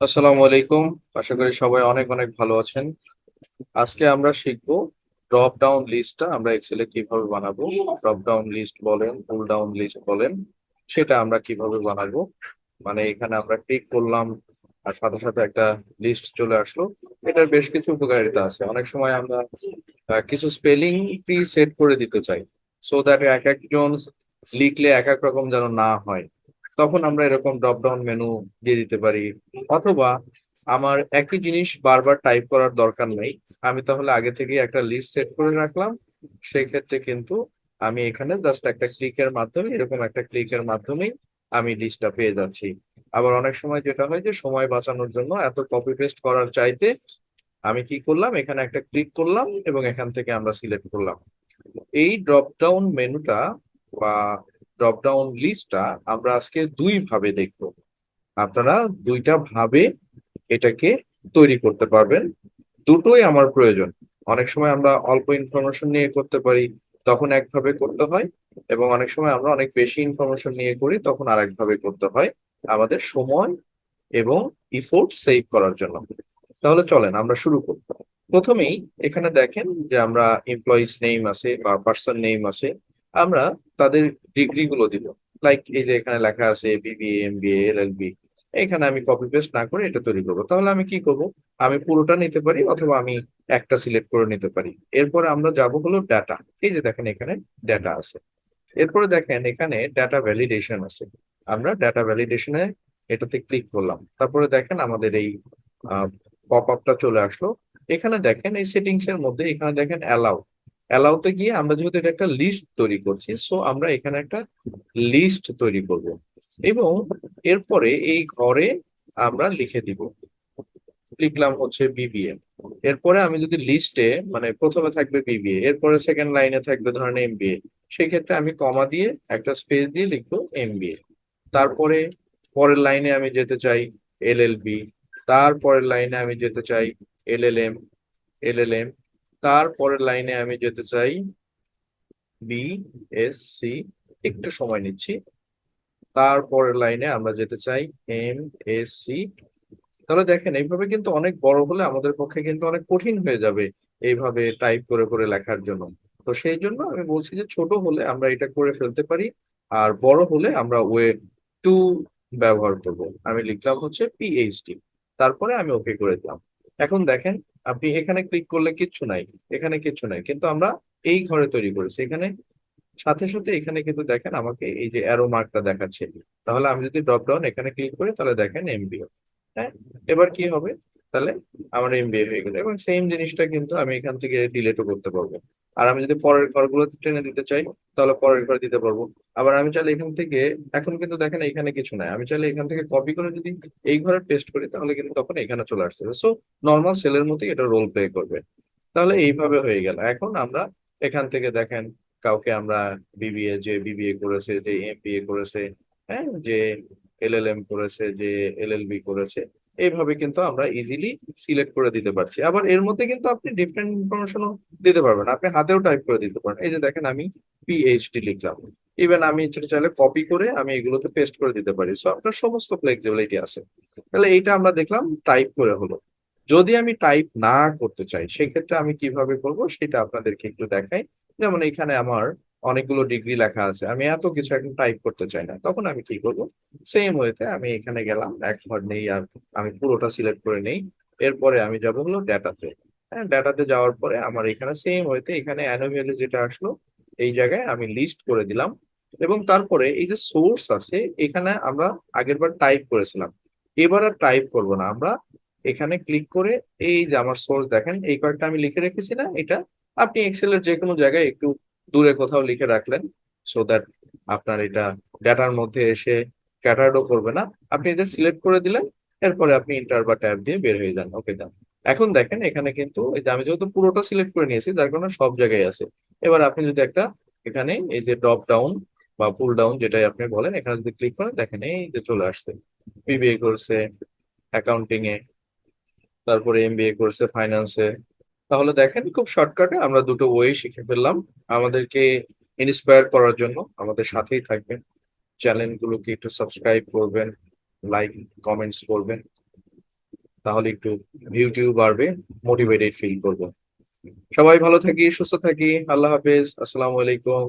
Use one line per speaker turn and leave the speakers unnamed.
আসসালামু আলাইকুম। আশা করি সবাই অনেক অনেক ভালো আছেন। আজকে আমরা শিখবো ড্রপ ডাউন লিস্টটা আমরা এক্সেলে কিভাবে বানাবো। ড্রপ ডাউন লিস্ট বলেন, পুল ডাউন লিস্ট বলেন, সেটা আমরা কিভাবে বানাবো। মানে এখানে আমরা ক্লিক করলাম আর সাথে সাথে একটা লিস্ট চলে আসলো। এটার বেশ কিছু উপকারিতা আছে। অনেক সময় আমরা কিছু স্পেলিং প্রি সেট করে দিতে চাই, সো দ্যাট এক একজন লিখলে এক এক রকম যেন না হয়। তখন আমরা এরকম ড্রপ ডাউন মেনু দিয়ে দিতে পারি। অথবা আমার একই জিনিস বারবার টাইপ করার দরকার নেই, আমি তাহলে আগে থেকে একটা লিস্ট সেট করে রাখলাম। সেক্ষেত্রে কিন্তু আমি এখানে জাস্ট একটা ক্লিকের মাধ্যমে, এরকম একটা ক্লিকের মাধ্যমেই আমি লিস্টটা পেয়ে যাচ্ছি। আবার অনেক সময় যেটা হয় যে সময় বাঁচানোর জন্য এত কপি পেস্ট করার চাইতে আমি কি করলাম, এখানে একটা ক্লিক করলাম এবং এখান থেকে আমরা সিলেক্ট করলাম। এই ড্রপ ডাউন মেনুটা বা ড্রপ ডাউন লিস্টটা আমরা আজকে দুই ভাবে দেখবো। আপনারা দুইটা ভাবে এটাকে তৈরি করতে পারবেন। দুটোই আমার প্রয়োজন। অনেক সময় আমরা অল্প ইনফরমেশন নিয়ে করতে পারি, তখন একভাবে করতে হয়। এবং অনেক সময় আমরা অনেক বেশি ইনফরমেশন নিয়ে করি, তখন আরেক ভাবে করতে হয়, আমাদের সময় এবং ইফোর্ট সেভ করার জন্য। তাহলে চলেন আমরা শুরু করি। প্রথমেই এখানে দেখেন যে আমরা এমপ্লয়িজ নেম আছে বা পার্সন নেম আছে, আমরা তাদের ডিগ্রি গুলো দিব। লাইক এই যে এখানে লেখা আছে বিবিএ, এমবিএ, এলএলবি। এখানে আমি কপি পেস্ট না করে এটা তৈরি করবো। তাহলে আমি কি করব, আমি পুরোটা নিতে পারি অথবা আমি একটা সিলেক্ট করে নিতে পারি। এরপরে আমরা যাব হলো ডাটা। এই যে দেখেন এখানে ডাটা আছে। এরপরে দেখেন এখানে ডাটা ভ্যালিডেশন আছে। আমরা ডাটা ভ্যালিডেশনে এটাতে ক্লিক করলাম, তারপরে দেখেন আমাদের এই পপ আপটা চলে আসলো। এখানে দেখেন এই সেটিংস এর মধ্যে এখানে দেখেন অ্যালাউ। অ্যালাউতে গিয়ে আমরা যেহেতু এটা একটা লিস্ট তৈরি করছি, সো আমরা এখানে একটা লিস্ট তৈরি করব এবং এরপরে এই ঘরে আমরা লিখে দিব। লিখলাম হচ্ছে বিবিএ। এরপরে আমি যদি লিস্টে মানে প্রথমে থাকবে বিবিএ, এরপরে সেকেন্ড লাইনে থাকবে ধরেন এমবিএ, সেক্ষেত্রে আমি কমা দিয়ে একটা স্পেস দিয়ে লিখবো এমবিএ। তারপরে পরের লাইনে আমি যেতে চাই এলএলবি, তারপরের লাইনে আমি যেতে চাই এলএলএম, তারপরের লাইনে আমি যেতে চাই বিএসসি। একটু সময় নিচ্ছি। তারপরের লাইনে আমরা যেতে চাই এমএসসি। তাহলে দেখেন এইভাবে কিন্তু অনেক বড় হলে আমাদের পক্ষে কিন্তু অনেক কঠিন হয়ে যাবে এইভাবে টাইপ করে করে লেখার জন্য। তো সেই জন্য আমি বলছি যে ছোট হলে আমরা এটা করে ফেলতে পারি, আর বড় হলে আমরা ওয়ে টু ব্যবহার করব। আমি লিখলাম হচ্ছে পিএইচডি, তারপরে আমি ওকে করে দিলাম। এখন দেখেন আপনি এখানে ক্লিক করলে কিচ্ছু নাই, এখানে কিচ্ছু নাই, কিন্তু আমরা এই ঘরে তৈরি করেছি। এখানে সাথে সাথে এখানে কিন্তু দেখেন আমাকে এই যে অ্যারো মার্কটা দেখাচ্ছে। তাহলে আমি যদি ড্রপ ডাউন এখানে ক্লিক করি তাহলে দেখেন এমবিও। হ্যাঁ, এবার কি হবে, তাহলে আমার এমবিএ হয়ে গেল এবং সেম জিনিসটা কিন্তু আমি এখান থেকে ডিলিটও করতে পারবো। আর আমি যদি পরের ঘরগুলো টেনে দিতে চাই তাহলে পরের ঘর দিতে পারবো। আবার আমি চাইলে এখান থেকে, এখন কিন্তু দেখেন এখানে কিছু নাই, আমি চাইলে এখান থেকে কপি করে যদি এই ঘরে পেস্ট করি তাহলে কিন্তু তখন এখানে চলে আসছে। সো নর্মাল সেলের মতোই এটা রোল প্লে করবে। তাহলে এইভাবে হয়ে গেল। এখন আমরা এখান থেকে দেখেন কাউকে আমরা বিবিএ, যে বিবিএ করেছে, যে এমবিএ করেছে, হ্যাঁ, যে এলএলএম করেছে, যে এলএলবি করেছে, এইভাবে কিন্তু আমরা ইজিলি সিলেক্ট করে দিতে পারছি। আবার এর মধ্যে কিন্তু আপনি ডিফারেন্ট ইনফরমেশনও দিতে পারবেন, আপনি হাতেও টাইপ করে দিতে পারেন। এই যে দেখেন আমি পিএইচডি লিখলাম, ইভেন আমি সেটা চাইলে কপি করে আমি এগুলোতে পেস্ট করে দিতে পারি। সো আপনার সমস্ত ফ্লেক্সিবিলিটি আছে। তাহলে এইটা আমরা দেখলাম টাইপ করে হলো। যদি আমি টাইপ না করতে চাই সেক্ষেত্রে আমি কিভাবে করব সেটা আপনাদেরকে একটু দেখাই। যেমন এখানে আমার অনেকগুলো ডিগ্রি লেখা আছে, আমি এত কিছু এখন টাইপ করতে চাই না, তখন আমি কি করব, সেম ওয়েতে আমি এখানে গেলাম, এক ঘর নেই আর আমি পুরোটা সিলেক্ট করে নেই। এরপরে আমি যাব হলো ডেটাতে। হ্যাঁ, ডেটাতে যাওয়ার পরে আমার এখানে সেম ওয়েতে এখানে অ্যানুয়ালি যেটা আসলো এই জায়গায় আমি লিস্ট করে দিলাম। এবং তারপরে এই যে সোর্স আছে, এখানে আমরা আগেরবার টাইপ করেছিলাম, এবার আর টাইপ করব না আমরা। এখানে ক্লিক করে এই যে আমার সোর্স দেখেন এই কয়েকটা আমি লিখে রেখেছি না, এটা আপনি এক্সেলের যে কোনো জায়গায় একটু দূরে কোথাও লিখে রাখলেন, সো দ্যাট আপনার এটা ডাটার মধ্যে এসে ক্যাটারও করবে না। আপনি এটা সিলেক্ট করে দিলেন, এরপরে আপনি ইন্টার বা ট্যাব দিয়ে বের হয়ে যান, ওকে যান। এখন দেখেন এখানে কিন্তু এই যে আমি যেহেতু পুরোটা সিলেক্ট করে নিয়েছি যার কারণে সব জায়গায় আছে। এবার আপনি যদি একটা এখানে এই যে ড্রপ ডাউন বা পুল ডাউন যেটাই আপনি বলেন, এখানে যদি ক্লিক করেন দেখেন এই যে চলে আসছে বিবিএ করছে অ্যাকাউন্টিং এ, তারপরে এমবিএ করছে ফাইন্যান্সে। তাহলে দেখেন খুব শর্টকাটে আমরা দুটো ওয়ে শিখে ফেললাম। আমাদেরকে ইন্সপায়ার করার জন্য আমাদের সাথেই থাকবেন, চ্যানেলগুলোকে একটু সাবস্ক্রাইব করবেন, লাইক কমেন্টস করবেন। তাহলে একটু ভিউ বাড়বে, মোটিভেটেড ফিল করবো। সবাই ভালো থাকি, সুস্থ থাকি। আল্লাহ হাফেজ, আসসালামু আলাইকুম।